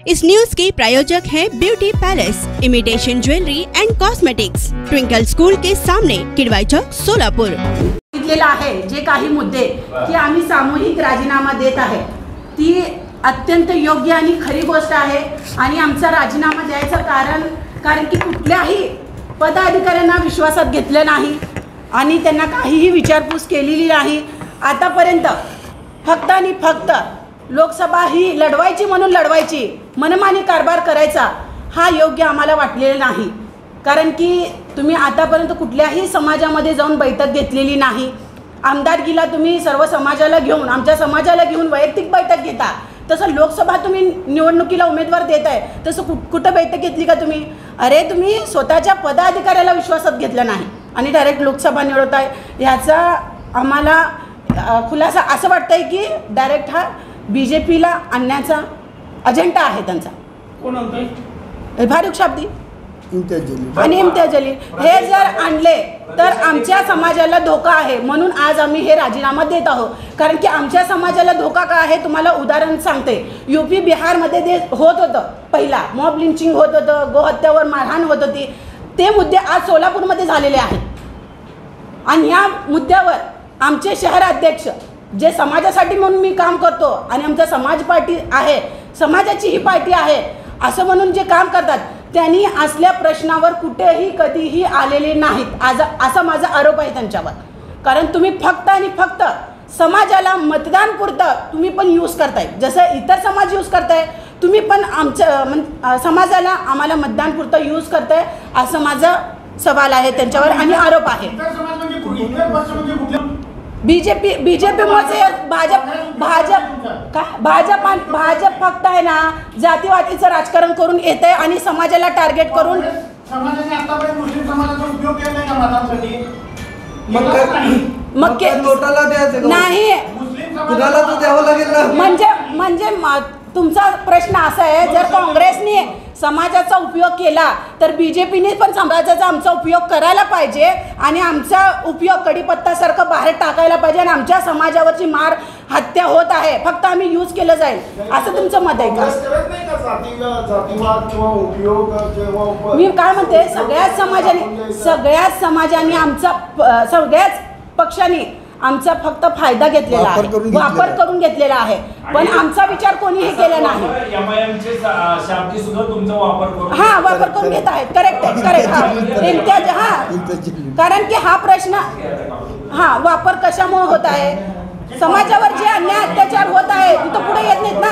इस news के प्रायोजक हैं beauty palace, imitation jewellery and cosmetics, twinkle school के सामने, किडवाई चौक, सोलापूर। आहे जे काही मुद्दे की आम्ही सामूहिक राजीनामा देत आहे ती अत्यंत योग्य आणि खरी गोष्ट आहे आणि आमचा राजीनामा द्यायचं कारण की कुठल्याही पदाधिकाऱ्यांना विश्वासात घेतलं नाही आणि त्यांना काहीही विचारपूस केलेली नाही। आतापर्यंत फक्त आणि फक्त लोकसभा ही लढवायची म्हणून लढवायची, मनमानी कारभार करायचा हा योग्य आम्हाला वाटलेला नाही। कारण की तुम्ही आतापर्यंत कुठल्याही समाजामध्ये जाऊन बैठक घेतलेली नाही। आमदारकीला तुम्ही सर्व समाजाला घेऊन, आमच्या समाजाला घेऊन वैयक्तिक बैठक घेता, तसं लोकसभा तुम्ही निवडणुकीला उमेदवार देताय तसं कुठं बैठक घेतली का तुम्ही? अरे तुम्ही स्वतःच्या पदाधिकाऱ्याला विश्वासात घेतलं नाही आणि डायरेक्ट लोकसभा निवडताय। याचा आम्हाला खुलासा असं वाटतंय की डायरेक्ट हा बीजेपीला आणण्याचा अजेंडा आहे त्यांचा। कोण म्हणतोय? फारुख शाब्दी आणि इम्तियाज जलील हे जर आणले तर आमच्या समाजाला धोका आहे, म्हणून आज आम्ही हे राजीनामा देत आहोत। कारण की आमच्या समाजाला धोका का आहे तुम्हाला उदाहरण सांगते। यूपी बिहारमध्ये होत होतं, पहिला मॉब लिंचिंग होत होतं, गोहत्यावर मारहाण होत होती, ते मुद्दे आज सोलापूरमध्ये झालेले आहेत। आणि ह्या मुद्द्यावर आमचे शहर अध्यक्ष जे समाजासाठी म्हणून मी काम करतो आणि आमचा समाज पार्टी आहे, समाजाची ही पार्टी आहे असं म्हणून जे काम करतात त्यांनी असल्या प्रश्नावर कुठेही कधीही आलेले नाहीत आज, असा माझा आरोप आहे त्यांच्यावर। कारण तुम्ही फक्त आणि फक्त समाजाला मतदान पुरतं तुम्ही पण यूज करताय, जसं इतर समाज यूज करताय तुम्ही पण आमच्या समाजाला आम्हाला मतदान पुरतं यूज करताय, असं माझा सवाल आहे त्यांच्यावर आणि आरोप आहे। बीजेपी मध्ये भाजप फक्त आहे ना जातीवादीचं राजकारण करून येते आणि समाजाला टार्गेट करून समाजाने आतापर्यंत मुस्लिम समाजाचा उपयोग केला नाही का मतांसाठी? मग नोटाला द्यायचं नाही, कुणाला तो द्यावं लागेल ना। म्हणजे तुमचा प्रश्न असा आहे, जर काँग्रेसने समाजाचा उपयोग केला तर बीजेपीने पण समाजाचा आमचा उपयोग करायला पाहिजे आणि आमचा उपयोग कडीपत्तासारखं बाहेर टाकायला पाहिजे आणि आमच्या समाजावरची मार हत्या होत आहे फक्त आम्ही यूज केलं जाईल असं तुमचं मत आहे का? मी काय म्हणते, सगळ्याच समाजाने आमचा सगळ्याच पक्षाने आमचा फक्त फायदा घेतलेला आहे, वापर करून घेतलेला आहे, पण आमचा विचार कोणीही केला नाही। हा वापर करून घेत आहेत, करेक्ट आहे, इम्तियाज कारण की हा प्रश्न वापर कशामुळे होत आहे, समाजावर जे अन्याय अत्याचार होत आहे तिथं पुढे येत नाहीत ना।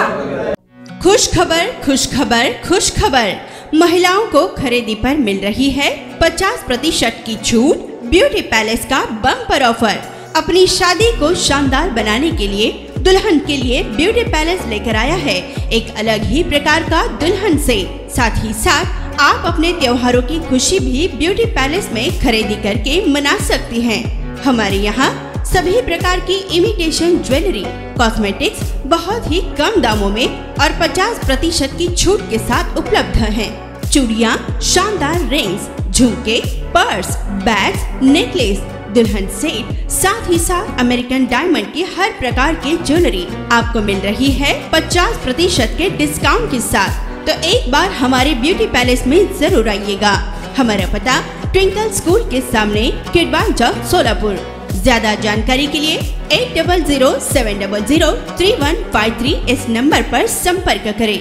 खुश खबर, खुश खबर, खुश खबर, महिलाओं को खरीदी पर मिल रही है 50% की छूट। ब्यूटी पैलेस का बम्पर ऑफर। अपनी शादी को शानदार बनाने के लिए दुल्हन के लिए ब्यूटी पैलेस लेकर आया है एक अलग ही प्रकार का दुल्हन सेट। साथ ही साथ आप अपने त्योहारों की खुशी भी ब्यूटी पैलेस में खरीदी करके मना सकती हैं। हमारे यहाँ सभी प्रकार की इमिटेशन ज्वेलरी, कॉस्मेटिक्स बहुत ही कम दामों में और 50% की छूट के साथ उपलब्ध हैं। चूड़ियाँ, शानदार रिंग्स, झुमके, पर्स, बैग्स, नेकलेस, दुल्हन सेट, साथ ही साथ अमेरिकन डायमंड की हर प्रकार की ज्वेलरी आपको मिल रही है 50% के डिस्काउंट के साथ। तो एक बार हमारे ब्यूटी पैलेस में जरूर आइएगा। हमारा पता ट्विंकल स्कूल के सामने, किडवाई चौक, सोलापुर। ज्यादा जानकारी के लिए 8007003153 इस नंबर पर संपर्क करें।